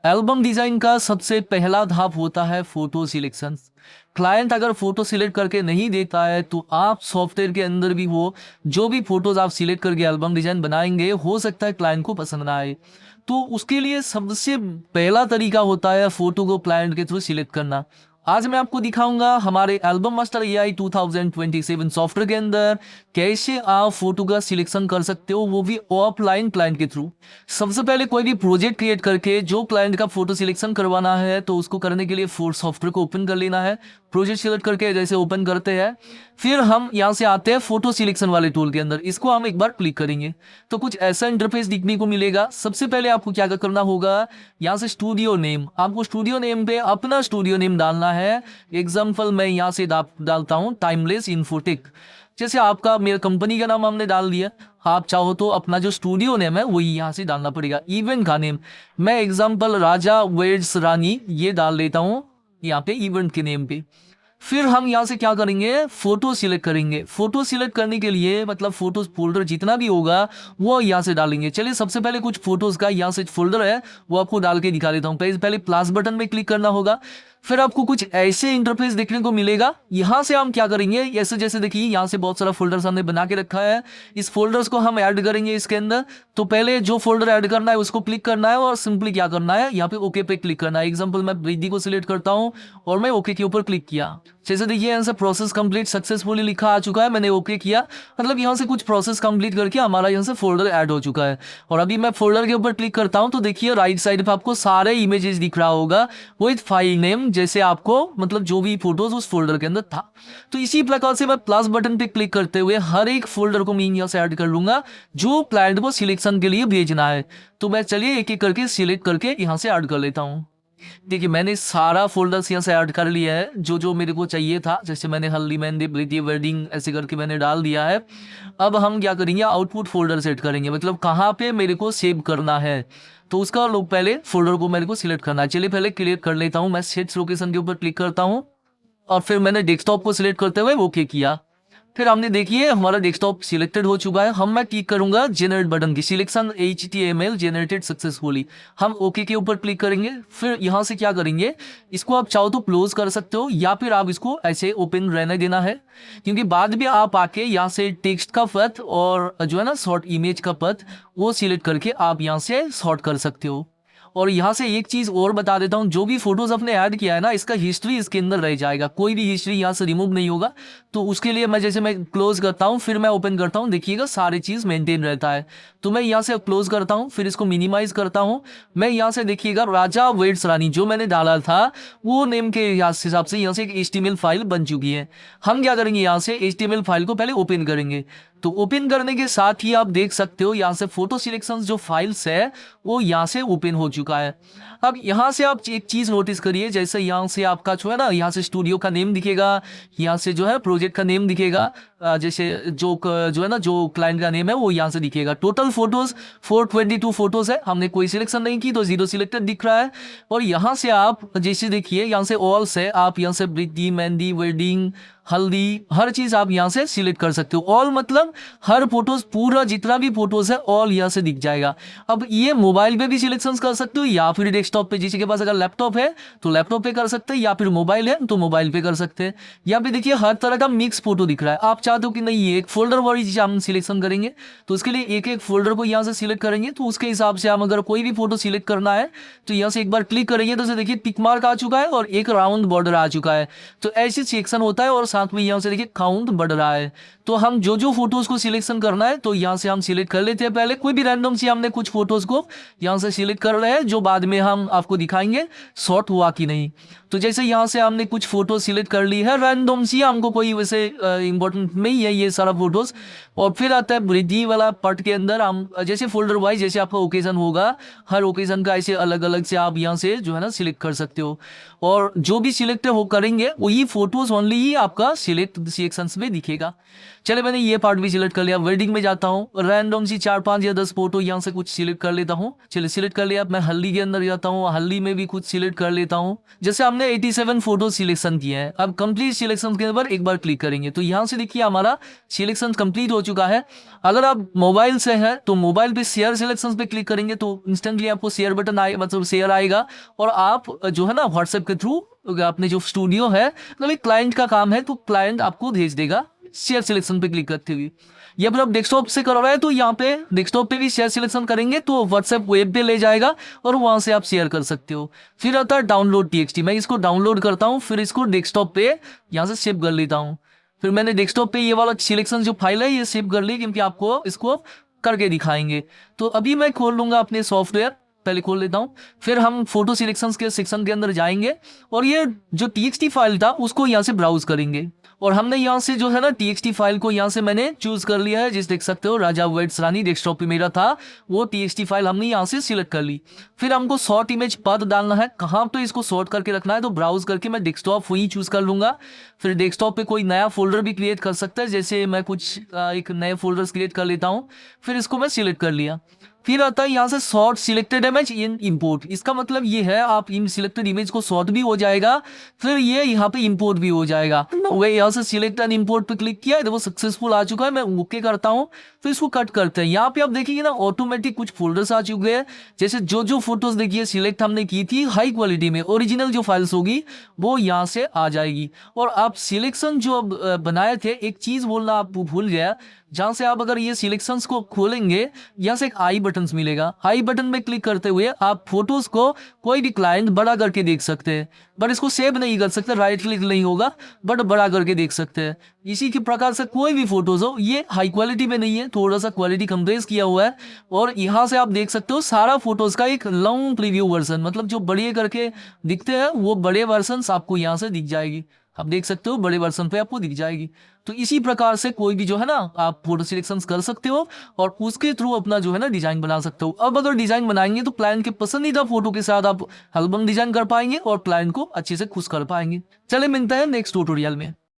Album design का सबसे पहला धाप होता है फोटो सिलेक्शन। क्लाइंट अगर फोटो सिलेक्ट करके नहीं देता है तो आप सॉफ्टवेयर के अंदर भी वो जो भी फोटोज आप सिलेक्ट करके एल्बम डिजाइन बनाएंगे हो सकता है क्लाइंट को पसंद ना आए। तो उसके लिए सबसे पहला तरीका होता है फोटो को क्लाइंट के थ्रू सिलेक्ट करना। आज मैं आपको दिखाऊंगा हमारे एल्बम मास्टर एआई 2027 सॉफ्टवेयर के अंदर कैसे आप फोटो का सिलेक्शन कर सकते हो, वो भी ऑफलाइन क्लाइंट के थ्रू। सबसे पहले कोई भी प्रोजेक्ट क्रिएट करके जो क्लाइंट का फोटो सिलेक्शन करवाना है तो उसको करने के लिए सॉफ्टवेयर को ओपन कर लेना है। प्रोजेक्ट सिलेक्ट करके जैसे ओपन करते हैं, फिर हम यहाँ से आते हैं फोटो सिलेक्शन वाले टूल के अंदर। इसको हम एक बार क्लिक करेंगे तो कुछ ऐसा इंटरफेस दिखने को मिलेगा। सबसे पहले आपको क्या करना होगा, यहाँ से स्टूडियो नेम, आपको स्टूडियो नेम पे अपना स्टूडियो नेम डालना है। एग्जाम्पल मैं यहाँ से डालता हूँ टाइमलेस इन्फोटेक। जैसे आपका मेरे कंपनी का नाम हमने डाल दिया, आप चाहो तो अपना जो स्टूडियो नेम है वही यहाँ से डालना पड़ेगा। इवेंट का नेम मैं एग्जाम्पल राजा वेड्स रानी ये डाल देता हूँ यहाँ पे इवेंट के नेम पे। फिर हम यहाँ से क्या करेंगे, फोटो सिलेक्ट करेंगे। फोटो सिलेक्ट करने के लिए मतलब फोटो फोल्डर जितना भी होगा वो यहाँ से डालेंगे। चलिए सबसे पहले कुछ फोटोज का यहाँ से फोल्डर है वो आपको डाल के दिखा देता हूँ। पहले प्लस बटन पे क्लिक करना होगा, फिर आपको कुछ ऐसे इंटरफेस देखने को मिलेगा। यहाँ से हम क्या करेंगे, ऐसे जैसे देखिए यहाँ से बहुत सारा फोल्डर्स हमने बना के रखा है, इस फोल्डर्स को हम ऐड करेंगे इसके अंदर। तो पहले जो फोल्डर ऐड करना है उसको क्लिक करना है और सिंपली क्या करना है, यहाँ पे ओके पे क्लिक करना है। एग्जाम्पल मैं रिद्धि को सिलेक्ट करता हूँ और मैं ओके के ऊपर क्लिक किया। जैसे देखिए यहाँ से प्रोसेस कंप्लीट सक्सेसफुली लिखा आ चुका है, मैंने ओके किया, मतलब यहाँ से कुछ प्रोसेस कंप्लीट करके हमारा यहाँ से फोल्डर ऐड हो चुका है। और अभी मैं फोल्डर के ऊपर क्लिक करता हूँ तो देखिए राइट साइड पे आपको सारे इमेजेस दिख रहा होगा विद फाइल नेम, जैसे आपको मतलब जो भी फोटोज उस फोल्डर के अंदर था। तो इसी प्रकार से मैं प्लस बटन पे क्लिक करते हुए हर एक फोल्डर को मैं यहाँ से ऐड कर लूंगा जो क्लाइंट को सिलेक्शन के लिए भेजना है। तो मैं चलिए एक एक करके सिलेक्ट करके यहाँ से ऐड कर लेता हूँ। देखिए मैंने सारा फोल्डर्स यहाँ से ऐड कर लिया है जो जो मेरे को चाहिए था। जैसे मैंने हल्दी मेहंदी प्रीति वेडिंग ऐसे करके मैंने डाल दिया है। अब हम क्या करेंगे, आउटपुट फोल्डर सेट करेंगे, मतलब कहाँ पे मेरे को सेव करना है। तो उसका लोग पहले फोल्डर को मेरे को सिलेक्ट करना है। चलिए पहले क्लियर कर लेता हूँ, मैं सेट लोकेशन के ऊपर क्लिक करता हूँ और फिर मैंने डेस्कटॉप को सिलेक्ट करते हुए ओके किया। फिर हमने देखिए हमारा डेस्कटॉप सिलेक्टेड हो चुका है। हम मैं क्लिक करूंगा जनरेट बटन की, सिलेक्शन HTML जनरेटेड सक्सेसफुली। हम ओके के ऊपर क्लिक करेंगे। फिर यहाँ से क्या करेंगे, इसको आप चाहो तो क्लोज कर सकते हो या फिर आप इसको ऐसे ओपन रहने देना है, क्योंकि बाद में आप आके यहाँ से टेक्स्ट का पथ और जो है ना शॉर्ट इमेज का पथ वो सिलेक्ट करके आप यहाँ से शॉर्ट कर सकते हो। और यहाँ से एक चीज और बता देता हूँ, जो भी फोटोज आपने ऐड किया है ना इसका हिस्ट्री इसके अंदर रह जाएगा, कोई भी हिस्ट्री यहाँ से रिमूव नहीं होगा। तो उसके लिए मैं जैसे मैं क्लोज करता हूँ फिर मैं ओपन करता हूँ, देखिएगा सारी चीज मेंटेन रहता है। तो मैं यहाँ से क्लोज करता हूँ फिर इसको मिनिमाइज करता हूँ। मैं यहाँ से देखिएगा राजा वेड्स रानी जो मैंने डाला था वो नेम के हिसाब से यहाँ से एक HTML फाइल बन चुकी है। हम क्या करेंगे, यहाँ से HTML फाइल को पहले ओपन करेंगे। तो ओपन करने के साथ ही आप देख सकते हो यहाँ से फोटो सिलेक्शन जो फाइल्स है वो यहाँ से ओपन हो चुका है। अब यहाँ से आप एक चीज नोटिस करिए, जैसे यहाँ से आपका जो है ना यहाँ से स्टूडियो का नेम दिखेगा, यहाँ से जो है प्रोजेक्ट का नेम दिखेगा, जैसे जो है ना जो क्लाइंट का नेम है वो यहाँ से दिखेगा। टोटल फोटोज 422 फोटोज है, हमने कोई सिलेक्शन नहीं की तो 0 सिलेक्टेड दिख रहा है। और यहाँ से आप जैसे देखिए यहाँ से ऑल से आप यहाँ से प्रीति मेहंदी वेडिंग हल्दी हर चीज आप यहाँ से सिलेक्ट कर सकते हो। ऑल मतलब हर फोटोज पूरा जितना भी फोटोज है ऑल यहाँ से दिख जाएगा। अब ये मोबाइल पे भी सिलेक्शन कर सकते हो या फिर डेस्कटॉप पे, जिसके के पास अगर लैपटॉप है तो लैपटॉप पे कर सकते हैं या फिर मोबाइल है तो मोबाइल पे कर सकते हैं। यहाँ पे देखिए हर तरह का मिक्स फोटो दिख रहा है। आप चाहते हो कि नहीं ये एक फोल्डर वाइज हम सिलेक्शन करेंगे तो उसके लिए एक एक फोल्डर को यहाँ से सिलेक्ट करेंगे। तो उसके हिसाब से हम अगर कोई भी फोटो सिलेक्ट करना है तो यहाँ से एक बार क्लिक करेंगे तो देखिए टिक मार्क आ चुका है और एक राउंड बॉर्डर आ चुका है। तो ऐसे सेक्शन होता है और साथ में यहाँ से देखिए काउंट बढ़ रहा है। तो हम जो जो फोटोज को सिलेक्शन करना है तो यहाँ से हम सिलेक्ट कर लेते हैं। पहले कोई भी रैंडम से हमने कुछ फोटोज को यहाँ से सिलेक्ट कर रहे हैं जो बाद में हम आपको दिखाएंगे शॉर्ट हुआ कि नहीं। तो जैसे यहाँ से हमने कुछ फोटो सिलेक्ट कर ली है रैंडम सी, हमको कोई वैसे इंपॉर्टेंट नहीं है ये सारा फोटोज। और फिर आता है वृद्धि वाला पार्ट के अंदर हम जैसे फोल्डर वाइज जैसे आपका ओकेजन होगा हर ओकेजन का ऐसे अलग अलग से आप यहाँ से जो है ना सिलेक्ट कर सकते हो। और जो भी सिलेक्ट हो करेंगे वही फोटोज ओनली ही आपका सिलेक्ट सेक्शंस में दिखेगा। चले मैंने ये पार्ट भी सिलेक्ट कर लिया। वेडिंग में जाता हूँ, रैंडम सी 4 5 या 10 फोटो यहाँ से कुछ सिलेक्ट कर लेता हूँ। चलिए सिलेक्ट कर लिया। मैं हल्दी के अंदर जाता हूँ, हल्दी में भी कुछ सिलेक्ट कर लेता हूँ। जैसे हमने 87 फोटो सिलेक्शन किए हैं। अब कंप्लीट सिलेक्शन के ऊपर एक बार क्लिक करेंगे तो यहाँ से देखिए हमारा सिलेक्शन कंप्लीट हो चुका है। अगर आप मोबाइल से है तो मोबाइल पे शेयर सिलेक्शंस पे क्लिक करेंगे तो इंस्टेंटली आपको शेयर बटन आएगा, मतलब शेयर आएगा, और आप जो है ना व्हाट्सएप के थ्रू अपने जो स्टूडियो है, मतलब एक क्लाइंट का काम है, तो क्लाइंट आपको भेज देगा शेयर सिलेक्शन पे क्लिक करते हुए। ये मतलब डेस्कटॉप से कर रहा है तो यहाँ पे डेस्कटॉप पे भी शेयर सिलेक्शन करेंगे तो व्हाट्सएप वेब पे ले जाएगा और वहां से आप शेयर कर सकते हो। फिर आता है डाउनलोड टीएक्सटी। मैं इसको डाउनलोड करता हूँ, फिर इसको डेस्कटॉप पे यहाँ से सेव कर लेता हूँ। फिर मैंने डेस्कटॉप पे ये वाला सिलेक्शन जो फाइल है ये सेव कर ली, क्योंकि आपको इसको करके दिखाएंगे। तो अभी मैं खोल लूंगा अपने सॉफ्टवेयर, पहले खोल लेता हूँ। फिर हम फोटो सिलेक्शंस के सेक्शन के अंदर जाएंगे और ये जो टीएक्सटी फाइल था उसको यहाँ से ब्राउज करेंगे। और हमने यहाँ से जो है ना टीएक्सटी फाइल को यहाँ से मैंने चूज कर लिया है, जिस देख सकते हो राजा वेड्स रानी डेस्कटॉप पे मेरा था, वो टीएक्सटी फाइल हमने यहाँ से सिलेक्ट कर ली। फिर हमको शॉर्ट इमेज पाथ डालना है, कहाँ तो इसको शॉर्ट करके रखना है, तो ब्राउज करके मैं डेस्कटॉप वही चूज कर लूंगा। फिर डेस्कटॉप पे कोई नया फोल्डर भी क्रिएट कर सकता है, जैसे मैं कुछ एक नए फोल्डर्स क्रिएट कर लेता हूँ। फिर इसको मैं सिलेक्ट कर लिया। फिर आता है यहाँ से short selected image in import. इसका मतलब ये है आप इन सिलेक्टेड इमेज को शॉर्ट भी हो जाएगा, फिर ये यहाँ पे इंपोर्ट भी हो जाएगा। वही यहाँ से सिलेक्ट एंड इंपोर्ट पे क्लिक किया है, तो वो सक्सेसफुल आ चुका है। मैं ओके करता हूँ, फिर इसको कट करते हैं। यहाँ पे आप देखिए ना ऑटोमेटिक कुछ फोल्डर्स आ चुके हैं, जैसे जो फोटोज देखिए सिलेक्ट हमने की थी हाई क्वालिटी में, ओरिजिनल जो फाइल्स होगी वो यहाँ से आ जाएगी। और आप सिलेक्शन जो बनाए थे, एक चीज बोलना आप भूल गया, जहां से आप अगर ये सिलेक्शंस को खोलेंगे, यहाँ से एक आई बटन मिलेगा। आई बटन में क्लिक करते हुए आप फोटोज को कोई भी क्लाइंट बड़ा करके देख सकते हैं, बट इसको सेव नहीं कर सकते, राइट क्लिक नहीं होगा, बट बड़ा करके देख सकते हैं। इसी के प्रकार से कोई भी फोटोज हो, ये हाई क्वालिटी में नहीं है, थोड़ा सा क्वालिटी कंप्रेस किया हुआ है। और यहाँ से आप देख सकते हो सारा फोटोज का एक लॉन्ग प्रीव्यू वर्जन, मतलब जो बड़े करके दिखते हैं वो बड़े वर्जन आपको यहाँ से दिख जाएगी। आप देख सकते हो बड़े वर्जन पे आपको दिख जाएगी। तो इसी प्रकार से कोई भी जो है ना आप फोटो सिलेक्शंस कर सकते हो और उसके थ्रू अपना जो है ना डिजाइन बना सकते हो। अब अगर डिजाइन बनाएंगे तो क्लाइंट के पसंदीदा फोटो के साथ आप एल्बम डिजाइन कर पाएंगे और क्लाइंट को अच्छे से खुश कर पाएंगे। चले मिलते हैं नेक्स्ट ट्यूटोरियल में।